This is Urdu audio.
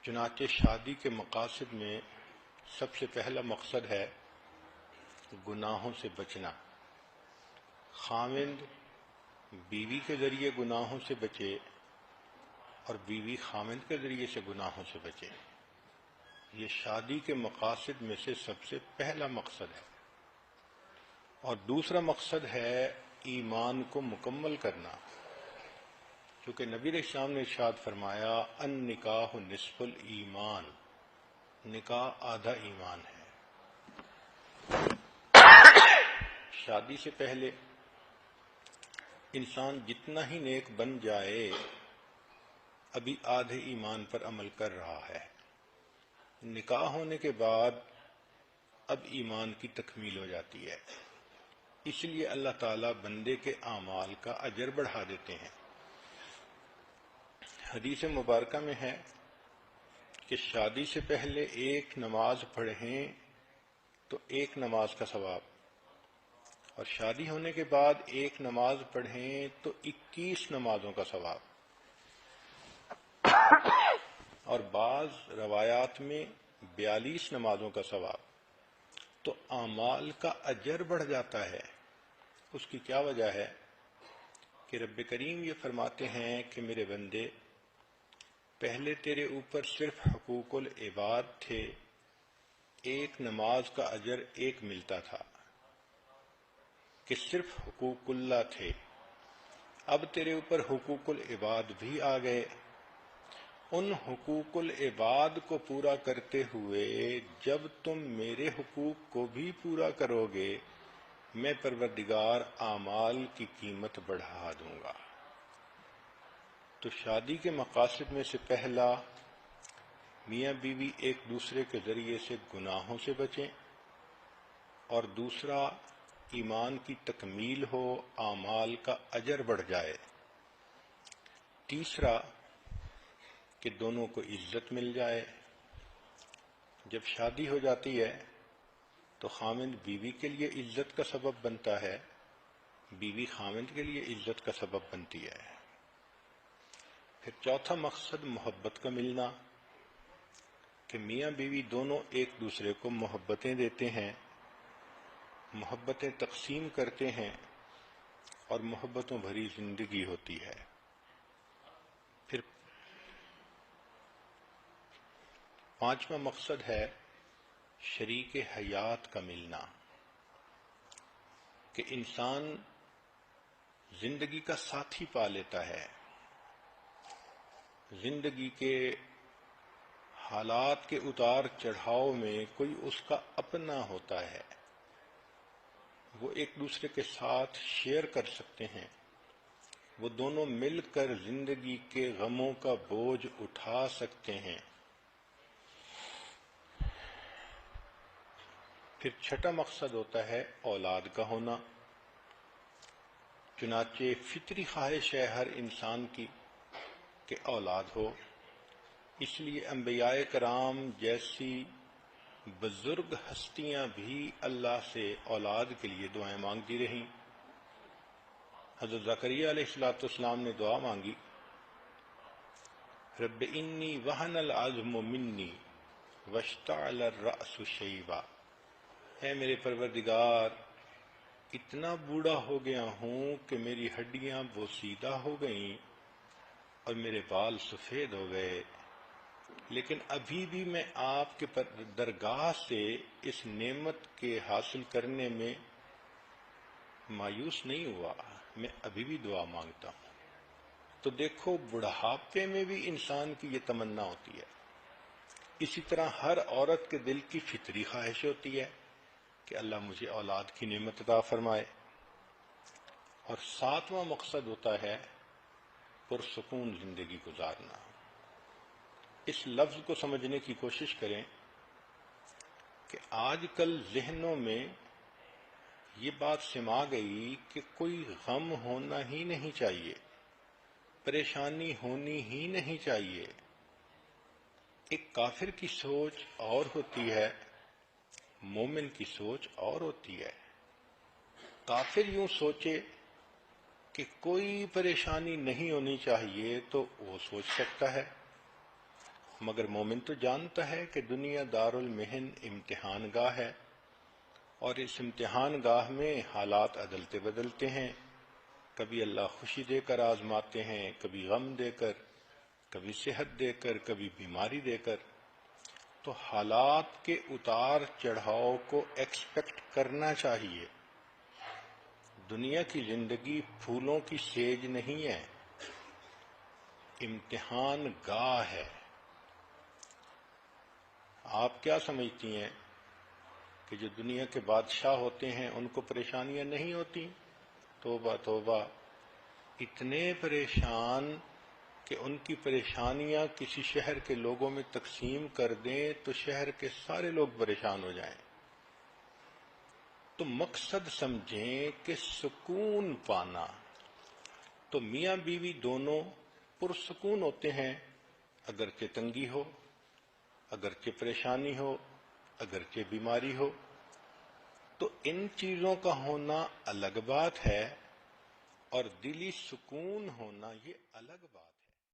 چنانچہ شادی کے مقاصد میں سب سے پہلا مقصد ہے گناہوں سے بچنا۔ خاوند بیوی کے ذریعے گناہوں سے بچے اور بیوی خاوند کے ذریعے سے گناہوں سے بچے، یہ شادی کے مقاصد میں سے سب سے پہلا مقصد ہے۔ اور دوسرا مقصد ہے ایمان کو مکمل کرنا، کیونکہ نبی علیہ السلام نے ارشاد فرمایا النکاح نصف الایمان، نکاح آدھا ایمان ہے۔ شادی سے پہلے انسان جتنا ہی نیک بن جائے ابھی آدھے ایمان پر عمل کر رہا ہے۔ نکاح ہونے کے بعد اب ایمان کی تکمیل ہو جاتی ہے، اس لیے اللہ تعالیٰ بندے کے اعمال کا اجر بڑھا دیتے ہیں۔ حدیث مبارکہ میں ہے کہ شادی سے پہلے ایک نماز پڑھیں تو ایک نماز کا ثواب، اور شادی ہونے کے بعد ایک نماز پڑھیں تو 21 نمازوں کا ثواب، اور بعض روایات میں 42 نمازوں کا ثواب۔ تو اعمال کا اجر بڑھ جاتا ہے۔ اس کی کیا وجہ ہے کہ رب کریم یہ فرماتے ہیں کہ میرے بندے، پہلے تیرے اوپر صرف حقوق العباد تھے، ایک نماز کا اجر ایک ملتا تھا کہ صرف حقوق اللہ تھے، اب تیرے اوپر حقوق العباد بھی آ گئے۔ ان حقوق العباد کو پورا کرتے ہوئے جب تم میرے حقوق کو بھی پورا کرو گے، میں پروردگار اعمال کی قیمت بڑھا دوں گا۔ تو شادی کے مقاصد میں سے پہلا میاں بیوی ایک دوسرے کے ذریعے سے گناہوں سے بچیں، اور دوسرا ایمان کی تکمیل ہو، اعمال کا اجر بڑھ جائے۔ تیسرا کہ دونوں کو عزت مل جائے۔ جب شادی ہو جاتی ہے تو خاوند بیوی کے لیے عزت کا سبب بنتا ہے، بیوی خاوند کے لیے عزت کا سبب بنتی ہے۔ پھر چوتھا مقصد محبت کا ملنا، کہ میاں بیوی دونوں ایک دوسرے کو محبتیں دیتے ہیں، محبتیں تقسیم کرتے ہیں، اور محبتوں بھری زندگی ہوتی ہے۔ پھر پانچواں مقصد ہے شریک حیات کا ملنا، کہ انسان زندگی کا ساتھی پا لیتا ہے، زندگی کے حالات کے اتار چڑھاؤ میں کوئی اس کا اپنا ہوتا ہے، وہ ایک دوسرے کے ساتھ شیئر کر سکتے ہیں، وہ دونوں مل کر زندگی کے غموں کا بوجھ اٹھا سکتے ہیں۔ پھر چھٹا مقصد ہوتا ہے اولاد کا ہونا، چنانچہ فطری خواہش ہے ہر انسان کی کہ اولاد ہو، اس لیے انبیاء کرام جیسی بزرگ ہستیاں بھی اللہ سے اولاد کے لیے دعائیں مانگتی رہیں۔ حضرت زکریا علیہ السلام نے دعا مانگی، رب انی وہن العظم منی واشتعل الرأس شیبا، اے میرے پروردگار، اتنا بوڑھا ہو گیا ہوں کہ میری ہڈیاں بوسیدہ ہو گئیں اور میرے بال سفید ہو گئے، لیکن ابھی بھی میں آپ کے درگاہ سے اس نعمت کے حاصل کرنے میں مایوس نہیں ہوا، میں ابھی بھی دعا مانگتا ہوں۔ تو دیکھو، بڑھاپے میں بھی انسان کی یہ تمنا ہوتی ہے۔ اسی طرح ہر عورت کے دل کی فطری خواہش ہوتی ہے کہ اللہ مجھے اولاد کی نعمت عطا فرمائے۔ اور ساتواں مقصد ہوتا ہے پرسکون زندگی گزارنا۔ اس لفظ کو سمجھنے کی کوشش کریں کہ آج کل ذہنوں میں یہ بات سما گئی کہ کوئی غم ہونا ہی نہیں چاہیے، پریشانی ہونی ہی نہیں چاہیے۔ ایک کافر کی سوچ اور ہوتی ہے، مومن کی سوچ اور ہوتی ہے۔ کافر یوں سوچے کہ کوئی پریشانی نہیں ہونی چاہیے تو وہ سوچ سکتا ہے، مگر مومن تو جانتا ہے کہ دنیا دار المحن امتحان گاہ ہے، اور اس امتحان گاہ میں حالات عدلتے بدلتے ہیں، کبھی اللہ خوشی دے کر آزماتے ہیں، کبھی غم دے کر، کبھی صحت دے کر، کبھی بیماری دے کر۔ تو حالات کے اتار چڑھاؤ کو ایکسپیکٹ کرنا چاہیے۔ دنیا کی زندگی پھولوں کی سیج نہیں ہے، امتحان گاہ ہے۔ آپ کیا سمجھتی ہیں کہ جو دنیا کے بادشاہ ہوتے ہیں ان کو پریشانیاں نہیں ہوتی؟ توبہ توبہ، اتنے پریشان کہ ان کی پریشانیاں کسی شہر کے لوگوں میں تقسیم کر دیں تو شہر کے سارے لوگ پریشان ہو جائیں۔ تو مقصد سمجھیں کہ سکون پانا، تو میاں بیوی دونوں پرسکون ہوتے ہیں، اگرچہ تنگی ہو، اگرچہ پریشانی ہو، اگرچہ بیماری ہو۔ تو ان چیزوں کا ہونا الگ بات ہے، اور دلی سکون ہونا یہ الگ بات ہے۔